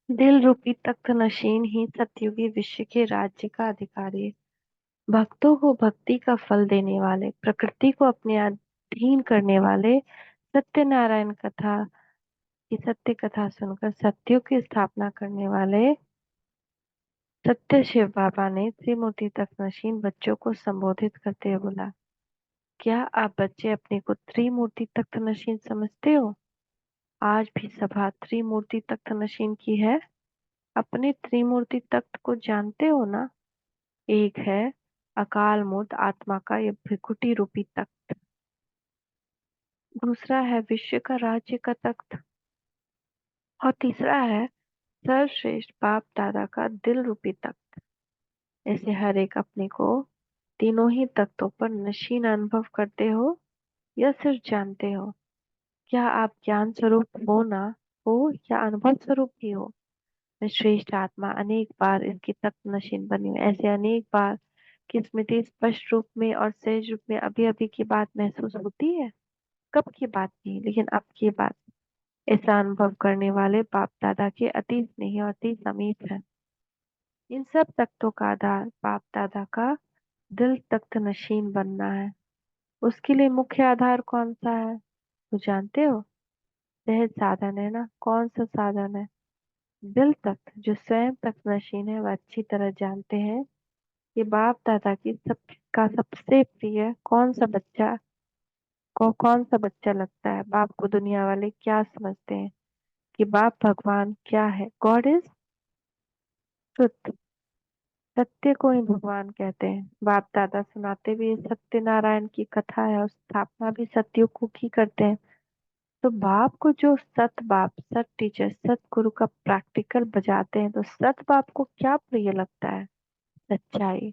दिल रूपी तख्त नशीन ही सतयुगी विश्व के राज्य का अधिकारी है। भक्तों को भक्ति का फल देने वाले, प्रकृति को अपने अधीन करने वाले, सत्यनारायण कथा की सत्य कथा सुनकर सत्यों की स्थापना करने वाले सत्य शिव बाबा ने त्रिमूर्ति तख्त नशीन बच्चों को संबोधित करते हुए बोला, क्या आप बच्चे अपने को त्रिमूर्ति तख्त नशीन समझते हो? आज भी सभा त्रिमूर्ति तख्त नशीन की है। अपने त्रिमूर्ति तख्त को जानते हो ना? एक है अकाल मूर्त आत्मा का ये भृकुटी रूपी तख्त, दूसरा है विश्व का राज्य का तख्त, और तीसरा है सर्वश्रेष्ठ बाप दादा का दिल रूपी तख्त। ऐसे हर एक अपने को तीनों ही तख्तों पर नशीन अनुभव करते हो या सिर्फ जानते हो? क्या आप ज्ञान स्वरूप हो ना, हो या अनुभव स्वरूप ही हो? मैं श्रेष्ठ आत्मा अनेक बार इसकी तख्त नशीन बनी हूँ। ऐसे अनेक बार की स्मृति स्पष्ट रूप में और सहज रूप में अभी अभी की बात महसूस होती है। कब की बात नहीं, लेकिन अब की बात। ऐसा अनुभव करने वाले बाप दादा के अति स्नेही और अति समीप है। इन सब तख्तों का आधार बाप दादा का दिल तख्त नशीन बनना है। उसके लिए मुख्य आधार कौन सा है, तो जानते हो? सहज साधन है ना। कौन सा साधन है? दिल तख्त। जो स्वयं तख्त नशीन है वह अच्छी तरह जानते हैं कि बाप दादा की सबका सबसे प्रिय कौन सा बच्चा लगता है। बाप को दुनिया वाले क्या समझते हैं कि बाप भगवान क्या है? God is truth. सत्य को ही भगवान कहते हैं। बाप दादा सुनाते भी ये सत्यनारायण की कथा है और स्थापना भी सत्युग को की करते हैं। तो बाप को जो सत बाप, सत टीचर, सत गुरु का प्रैक्टिकल बजाते हैं, तो सत बाप को क्या प्रिय लगता है? सच्चाई।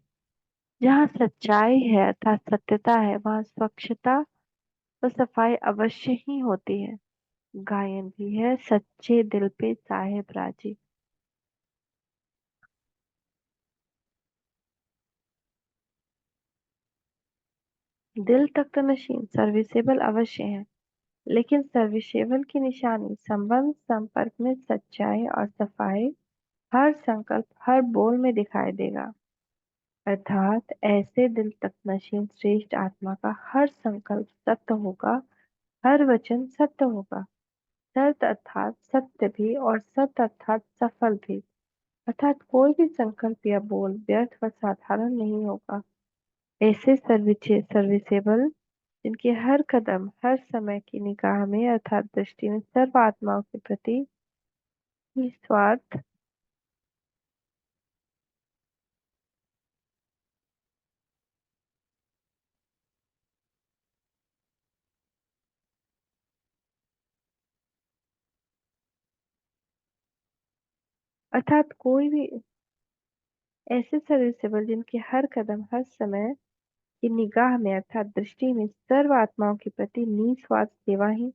जहाँ सच्चाई है अर्थात सत्यता है, वहाँ स्वच्छता और सफाई अवश्य ही होती है। गायन भी है, सच्चे दिल पे साहेब राजी। दिल तख्त नशीन सर्विसेबल अवश्य है, लेकिन सर्विसेबल की निशानी संबंध संपर्क में सच्चाई और सफाई हर संकल्प हर बोल में दिखाई देगा। अर्थात ऐसे दिल तख्त नशीन श्रेष्ठ आत्मा का हर संकल्प सत्य होगा, हर वचन सत्य होगा। सत्य अर्थात सत्य भी और सत्य अर्थात सफल भी। अर्थात कोई भी संकल्प या बोल व्यर्थ व साधारण नहीं होगा। ऐसे सर्विसेबल जिनके हर कदम हर समय की निगाह में अर्थात दृष्टि में सर्व आत्माओं के प्रति निस्वार्थ, अर्थात कोई भी ऐसे सर्विसेबल जिनके हर कदम हर समय की निगाह में अर्थात दृष्टि में सर्व आत्माओं के प्रति निस्वार्थ सेवा ही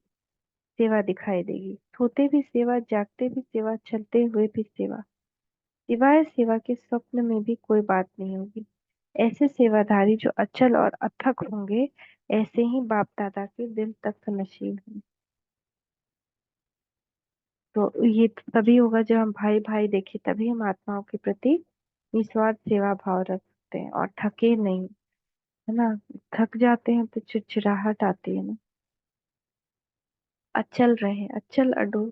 सेवा दिखाई देगी। सोते भी सेवा, जागते भी सेवा, चलते हुए भी सेवा। सिवाय सेवा के स्वप्न में भी कोई बात नहीं होगी। ऐसे सेवाधारी जो अचल और अथक होंगे, ऐसे ही बाप दादा के दिल तक नशीब हैं। तो ये तभी होगा जब हम भाई भाई देखें, तभी हम आत्माओं के प्रति निस्वार्थ सेवा भाव रख सकते हैं और थके नहीं, है ना। थक जाते हैं तो चिड़चिड़ाहट आती है ना। अचल रहे, अचल अडोल,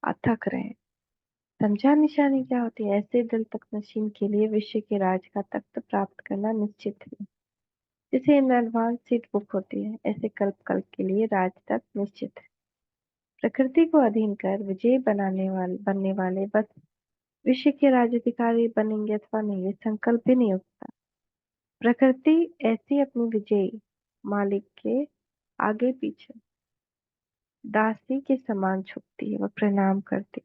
अथक रहे। समझा निशानी क्या होती है? ऐसे दिल तक नशीन के लिए विश्व के राज का तख्त प्राप्त करना निश्चित है। जैसे इन एडवांस सीट बुक होती है, ऐसे कल्प कल्प के लिए राज तक निश्चित है। प्रकृति को अधीन कर विजय बनने वाले बस विश्व के राज्याधिकारी बनेंगे अथवा नहीं, ये संकल्प भी नहीं होता। प्रकृति ऐसी अपनी विजयी मालिक के आगे पीछे दासी के समान झुकती है व प्रणाम करती,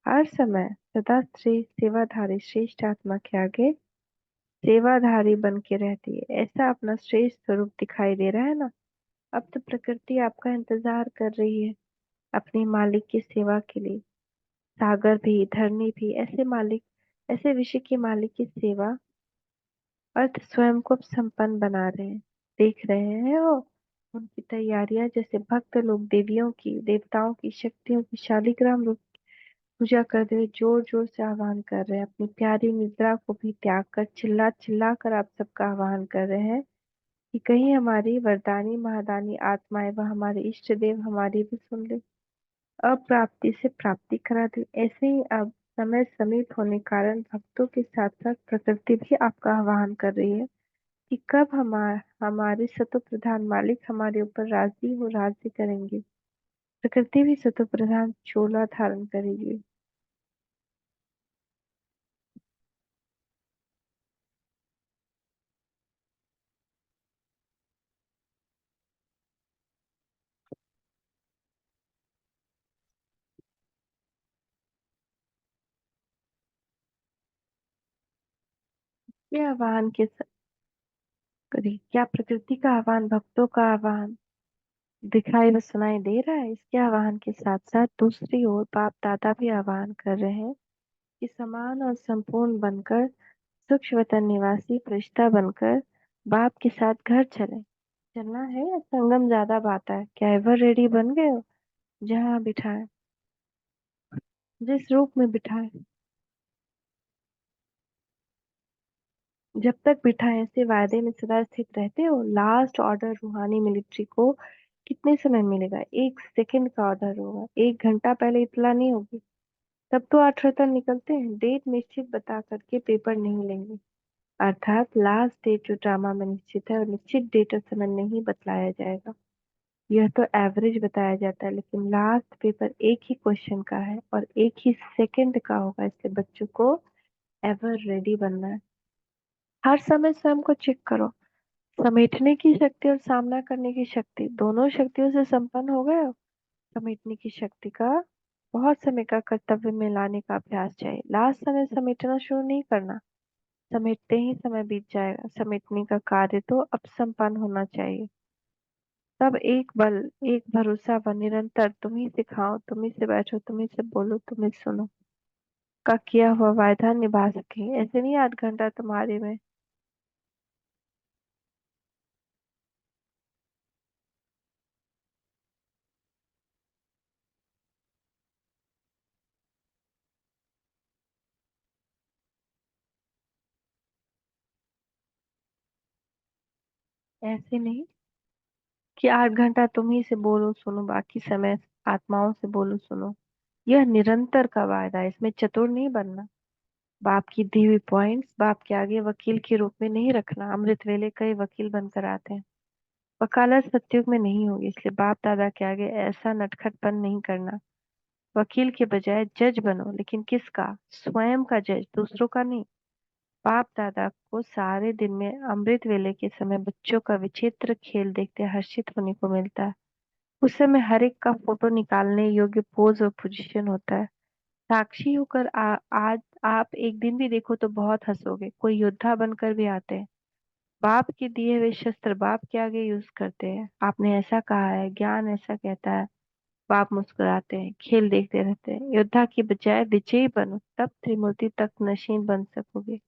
हर समय सदा सेवाधारी श्रेष्ठ आत्मा के आगे सेवाधारी बन के रहती है। ऐसा अपना श्रेष्ठ स्वरूप दिखाई दे रहा है ना। अब तो प्रकृति आपका इंतजार कर रही है अपने मालिक की सेवा के लिए। सागर भी, धरनी भी ऐसे मालिक, ऐसे विषय के मालिक की सेवा अर्थ स्वयं को संपन्न बना रहे हैं। देख रहे हैं वो उनकी तैयारियां, जैसे भक्त लोग देवियों की, देवताओं की, शक्तियों की शालिग्राम रूप पूजा करते हुए जोर जोर से आह्वान कर रहे हैं, अपनी प्यारी निद्रा को भी त्याग कर चिल्ला चिल्ला कर आप सबका आह्वान कर रहे हैं कि कहीं हमारी वरदानी महादानी आत्माएं व हमारे इष्ट देव हमारी भी सुन ले, अप्राप्ति से प्राप्ति करा दे। ऐसे ही अब समय समीप होने कारण भक्तों के साथ साथ प्रकृति भी आपका आह्वान कर रही है कि कब हमारे सतो प्रधान मालिक हमारे ऊपर राजी हो राज्य करेंगे। प्रकृति भी सतो प्रधान चोला धारण करेगी। ये आह्वान के करिए, क्या प्रकृति का आह्वान भक्तों का आह्वान दिखाई व सुनाई दे रहा है? इसके आह्वान के साथ साथ दूसरी ओर बाप दादा भी आह्वान कर रहे हैं कि समान और संपूर्ण बनकर सूक्ष्म वतन निवासी फरिश्ता बनकर बाप के साथ घर चले। चलना है या संगम ज्यादा बात है? क्या एवर रेडी बन गए हो? जहाँ बिठाए, जिस रूप में बिठाए, जब तक बिठाए ऐसे वायदे में सदा स्थित रहते हो। लास्ट ऑर्डर रूहानी मिलिट्री को कितने समय मिलेगा? 1 सेकंड का ऑर्डर होगा, 1 घंटा पहले इतला नहीं होगी। तब तो 8 रतन निकलते हैं। डेट निश्चित बता करके पेपर नहीं लेंगे, अर्थात लास्ट डेट जो ड्रामा में निश्चित है और निश्चित डेट और समय नहीं बतलाया जाएगा। यह तो एवरेज बताया जाता है, लेकिन लास्ट पेपर एक ही क्वेश्चन का है और एक ही सेकंड का होगा, इसलिए बच्चों को एवर रेडी बनना है। हर समय स्वयं को चेक करो, समेटने की शक्ति और सामना करने की शक्ति दोनों शक्तियों से संपन्न हो गए हो। समेटने की शक्ति का बहुत समय का कर्तव्य में लाने का अभ्यास चाहिए। लास्ट समय समेटना शुरू नहीं करना, समेटते ही समय बीत जाएगा। समेटने का कार्य तो अब संपन्न होना चाहिए। तब एक बल, एक भरोसा व निरंतर तुम ही सिखाओ, तुम ही से बैठो, तुम ही से बोलो, तुम ही सुनो का किया हुआ वायदा निभा सके। ऐसे नहीं 8 घंटा तुम्हारे में। ऐसे नहीं कि 8 घंटा तुम ही से बोलो सुनो, बाकी समय आत्माओं से बोलो सुनो। यह निरंतर का वायदा है, इसमें चतुर नहीं बनना। बाप की दी हुई पॉइंट्स बाप के आगे वकील के रूप में नहीं रखना। अमृत वेले कई वकील बनकर आते हैं, वकालत सत्युग में नहीं होगी, इसलिए बाप दादा के आगे ऐसा नटखटपन नहीं करना। वकील के बजाय जज बनो, लेकिन किसका? स्वयं का जज, दूसरों का नहीं। बाप दादा को सारे दिन में अमृत वेले के समय बच्चों का विचित्र खेल देखते हर्षित होने को मिलता है। उस समय हर एक का फोटो निकालने योग्य पोज और पोजीशन होता है। साक्षी होकर आज आप एक दिन भी देखो तो बहुत हंसोगे। कोई योद्धा बनकर भी आते हैं, बाप के दिए हुए शस्त्र बाप के आगे यूज करते हैं। आपने ऐसा कहा है, ज्ञान ऐसा कहता है। बाप मुस्कुराते हैं, खेल देखते रहते हैं। योद्धा की बजाय विजयी बनो, तब त्रिमूर्ति तक नशीन बन सकोगे।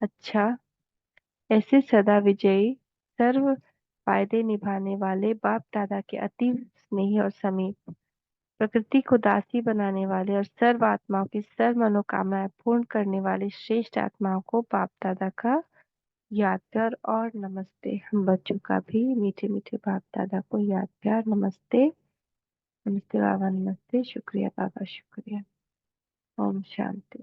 अच्छा, ऐसे सदा विजयी सर्व फायदे निभाने वाले बाप दादा के अति स्नेही और समीप, प्रकृति को दासी बनाने वाले और सर्व आत्माओं की सर्व मनोकामनाएं पूर्ण करने वाले श्रेष्ठ आत्माओं को बाप दादा का याद प्यार और नमस्ते। हम बच्चों का भी मीठे मीठे बाप दादा को याद प्यार नमस्ते। नमस्ते बाबा, नमस्ते, शुक्रिया बाबा, शुक्रिया। ओम शांति।